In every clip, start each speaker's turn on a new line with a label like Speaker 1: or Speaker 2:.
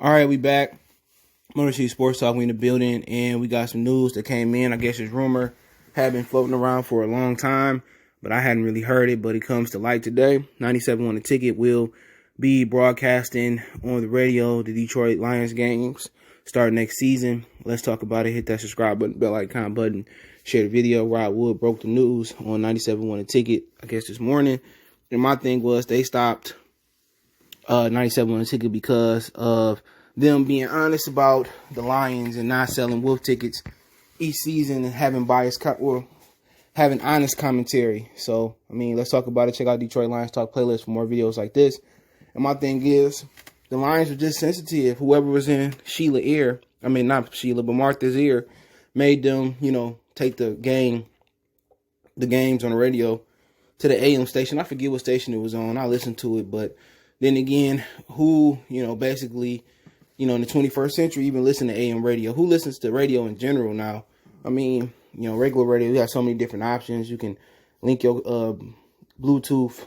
Speaker 1: All right, we back. Motor City Sports Talk. We in the building, and we got some news that came in. I guess this rumor had been floating around for a long time, but I hadn't really heard it. But it comes to light today. 97 won the ticket will be broadcasting on the radio the Detroit Lions games starting next season. Let's talk about it. Hit that subscribe button, bell icon button, share the video. Rod Wood broke the news on 97 won the ticket, I guess, this morning. And my thing was they stopped 97 won the ticket because of them being honest about the Lions and not selling wolf tickets each season and having biased or having honest commentary. So, I mean, let's talk about it. Check out Detroit Lions Talk playlist for more videos like this. And my thing is, the Lions were just sensitive. Whoever was in Sheila's ear, I mean, not Sheila, but Martha's ear, made them, take the games on the radio to the AM station. I forget what station it was on. I listened to it, but then again, who, basically, in the 21st century, even listen to AM radio? Who listens to radio in general now? I mean, regular radio, you have so many different options. You can link your Bluetooth,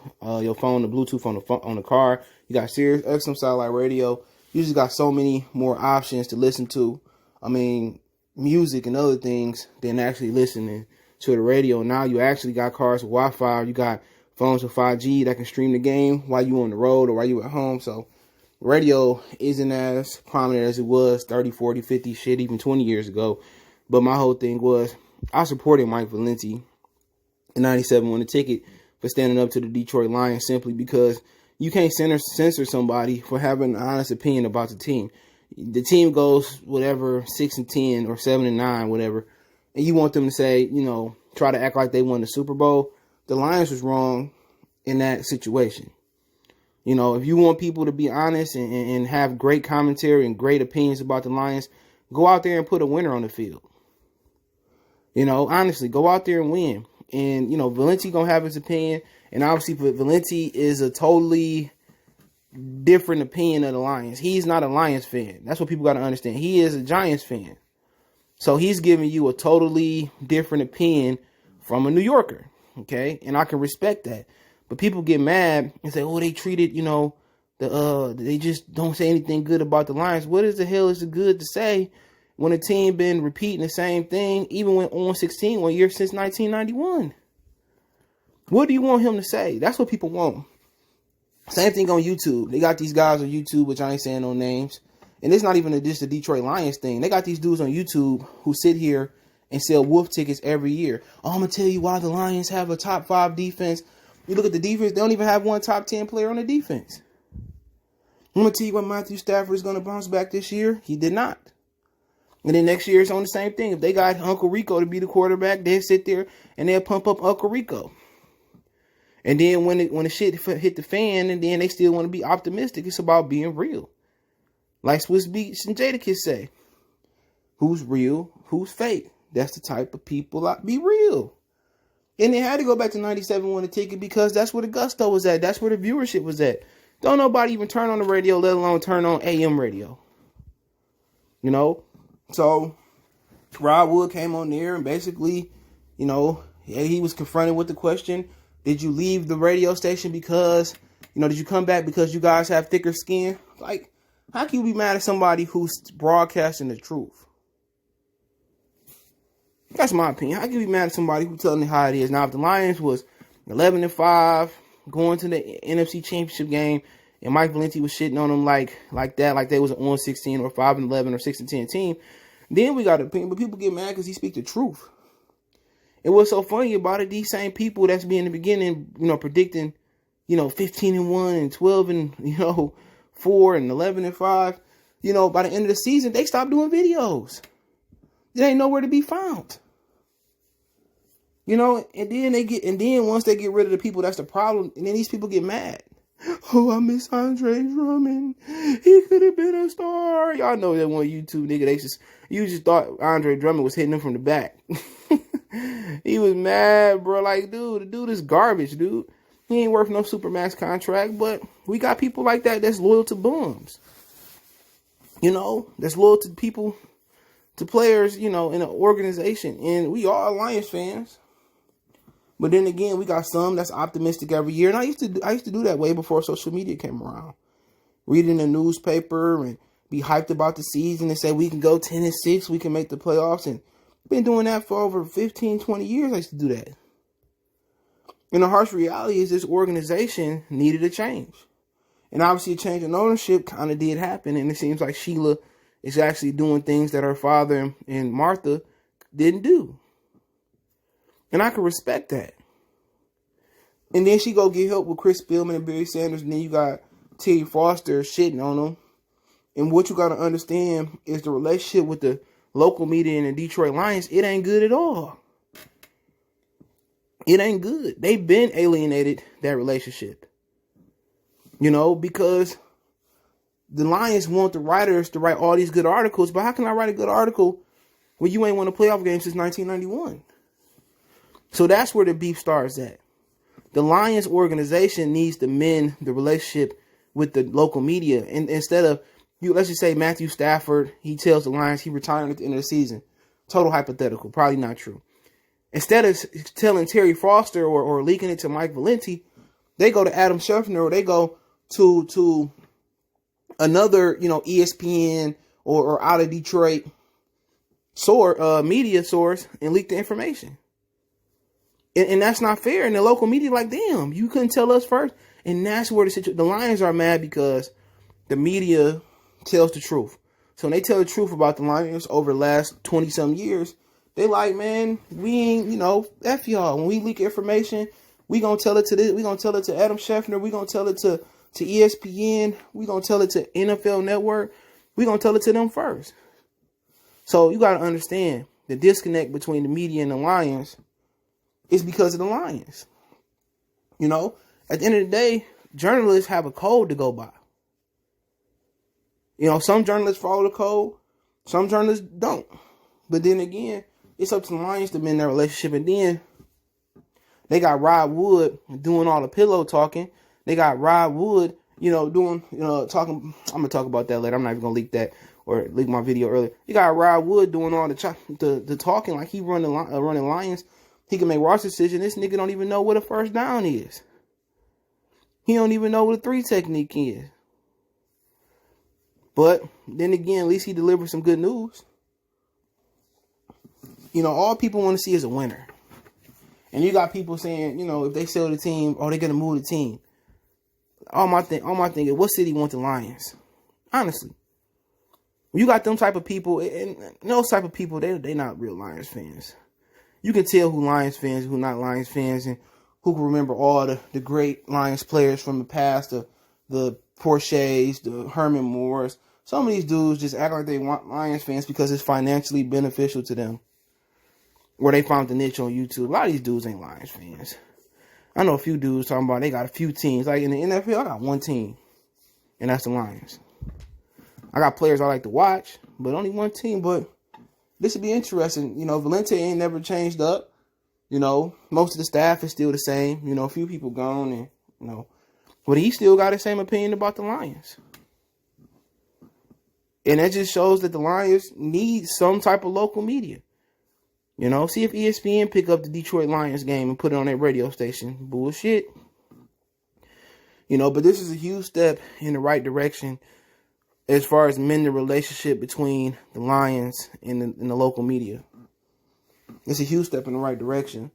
Speaker 1: your phone to Bluetooth on the car. You got Sirius XM satellite radio. You just got so many more options to listen to. I mean, music and other things than actually listening to the radio. Now you actually got cars with Wi-Fi. You got phones with 5G that can stream the game while you on the road or while you at home. So radio isn't as prominent as it was 30, 40, 50, shit, even 20 years ago. But my whole thing was I supported Mike Valenti in 97 won the ticket for standing up to the Detroit Lions simply because you can't censor somebody for having an honest opinion about the team. The team goes whatever 6-10 or 7-9, whatever, and you want them to say, try to act like they won the Super Bowl. The Lions was wrong in that situation. If you want people to be honest and have great commentary and great opinions about the Lions, go out there and put a winner on the field. Honestly, go out there and win. And, Valenti going to have his opinion. And obviously, Valenti is a totally different opinion of the Lions. He's not a Lions fan. That's what people got to understand. He is a Giants fan. So he's giving you a totally different opinion from a New Yorker. Okay? And I can respect that. But people get mad and say, oh, they treated, they just don't say anything good about the Lions. What is the hell is it good to say when a team been repeating the same thing, even when on 16 one year since 1991? What do you want him to say? That's what people want. Same thing on YouTube. They got these guys on YouTube, which I ain't saying no names. And it's not even just a Detroit Lions thing. They got these dudes on YouTube who sit here and sell wolf tickets every year. Oh, I'm going to tell you why the Lions have a top 5 defense. You look at the defense, they don't even have one top 10 player on the defense. I'm going to tell you what Matthew Stafford is going to bounce back this year. He did not. And then next year it's on the same thing. If they got Uncle Rico to be the quarterback, they'll sit there and they'll pump up Uncle Rico. And then when the shit hit the fan and then they still want to be optimistic, it's about being real. Like Swiss Beats and Jadakiss say, who's real, who's fake? That's the type of people that be real. And they had to go back to 97 won the ticket because that's where the gusto was at. That's where the viewership was at. Don't nobody even turn on the radio, let alone turn on AM radio. So Rod Wood came on there and basically, he was confronted with the question, did you leave the radio station because, did you come back because you guys have thicker skin? Like, how can you be mad at somebody who's broadcasting the truth? That's my opinion. How can you be mad at somebody who's telling you how it is? Now, if the Lions was 11-5, going to the NFC Championship game, and Mike Valenti was shitting on them like that, like they was an 1-16 or 5-11 or 6-10 team, then we got an opinion. But people get mad because he speaks the truth. And what's so funny about it, these same people that's been in the beginning, predicting, 15-1 and 12 and 4 and 11-5, by the end of the season, they stopped doing videos. They ain't nowhere to be found. And then once they get rid of the people, that's the problem. And then these people get mad. Oh, I miss Andre Drummond. He could have been a star. Y'all know that one YouTube nigga. You just thought Andre Drummond was hitting them from the back. He was mad, bro. Like, dude, the dude is garbage, dude. He ain't worth no Supermax contract, but we got people like that that's loyal to bums. That's loyal to people, to players, in an organization. And we are Lions fans. But then again, we got some that's optimistic every year. And I used to do that way before social media came around. Reading the newspaper and be hyped about the season and say we can go 10-6, we can make the playoffs. And been doing that for over 15, 20 years. I used to do that. And the harsh reality is this organization needed a change. And obviously a change in ownership kind of did happen. And it seems like Sheila is actually doing things that her father and Martha didn't do. And I can respect that. And then she go get help with Chris Spielman and Barry Sanders. And then you got Terry Foster shitting on them. And what you got to understand is the relationship with the local media and the Detroit Lions, it ain't good at all. It ain't good. They've been alienated that relationship. You know, because the Lions want the writers to write all these good articles. But how can I write a good article when you ain't won a playoff game since 1991? So that's where the beef starts at. The Lions organization needs to mend the relationship with the local media. And instead of, let's just say Matthew Stafford, he tells the Lions he retiring at the end of the season. Total hypothetical. Probably not true. Instead of telling Terry Foster or leaking it to Mike Valenti, they go to Adam Schefter or they go to another, ESPN or out of Detroit media source and leak the information. And that's not fair. And the local media like, damn, you couldn't tell us first. And that's where the Lions are mad because the media tells the truth. So when they tell the truth about the Lions over the last 20-some years, they like, man, we ain't, F y'all. When we leak information, we gonna tell it to this. We gonna tell it to Adam Schefter. We gonna tell it to ESPN. We gonna tell it to NFL Network. We gonna tell it to them first. So you gotta understand the disconnect between the media and the Lions is because of the Lions. At the end of the day, journalists have a code to go by. Some journalists follow the code, some journalists don't. But then again, it's up to the Lions to mend their relationship. And then they got Rod Wood doing all the pillow talking. They got Rod Wood, talking. I'm gonna talk about that later. I'm not even gonna leak that or leak my video earlier. You got Rod Wood doing all the talking like he running Lions. He can make roster decision. This nigga don't even know what a first down is. He don't even know what a 3 technique is. But then again, at least he delivered some good news. All people want to see is a winner. And you got people saying, if they sell the team, they're going to move the team. All my thing is, what city want the Lions? Honestly. You got them type of people, and those type of people, they not real Lions fans. You can tell who Lions fans, who not Lions fans, and who can remember all the great Lions players from the past, the Porches, the Herman Moores. Some of these dudes just act like they want Lions fans because it's financially beneficial to them. Or they found the niche on YouTube. A lot of these dudes ain't Lions fans. I know a few dudes talking about they got a few teams. Like in the NFL, I got one team, and that's the Lions. I got players I like to watch, but only one team. But this would be interesting. Valenti ain't never changed up. Most of the staff is still the same. A few people gone, and but he still got the same opinion about the Lions. And that just shows that the Lions need some type of local media. See if ESPN pick up the Detroit Lions game and put it on their radio station. Bullshit. But this is a huge step in the right direction as far as mending the relationship between the Lions and the local media. It's a huge step in the right direction.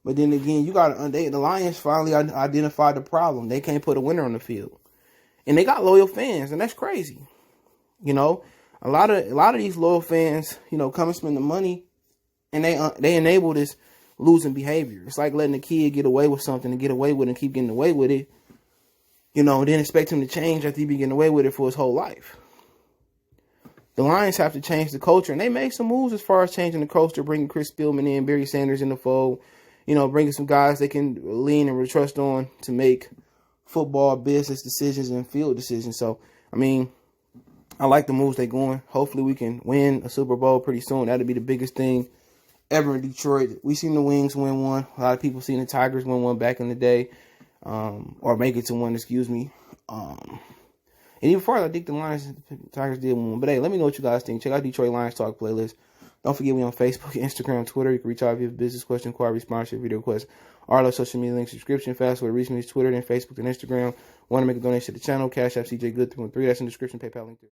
Speaker 1: But then again, the Lions finally identified the problem. They can't put a winner on the field. And they got loyal fans, and that's crazy. A lot of these loyal fans, come and spend the money, and they enable this losing behavior. It's like letting a kid get away with something and get away with it and keep getting away with it, and then expect him to change after he be getting away with it for his whole life. The Lions have to change the culture, and they made some moves as far as changing the culture, bringing Chris Spielman in, Barry Sanders in the fold, bringing some guys they can lean and trust on to make football business decisions and field decisions. So, I like the moves they're going. Hopefully we can win a Super Bowl pretty soon. That'd be the biggest thing ever in Detroit. We seen the Wings win one. A lot of people seen the Tigers win one back in the day. Or make it to one, excuse me. And even before I think the Tigers did one. But hey, let me know what you guys think. Check out Detroit Lions Talk playlist. Don't forget we on Facebook, Instagram, Twitter. You can reach out if you have a business question, inquiry, sponsorship, video request, all our social media links, subscription, fast way to reach me is Twitter, then Facebook, and Instagram. Want to make a donation to the channel? Cash App CJ Good 313. That's in the description. PayPal link.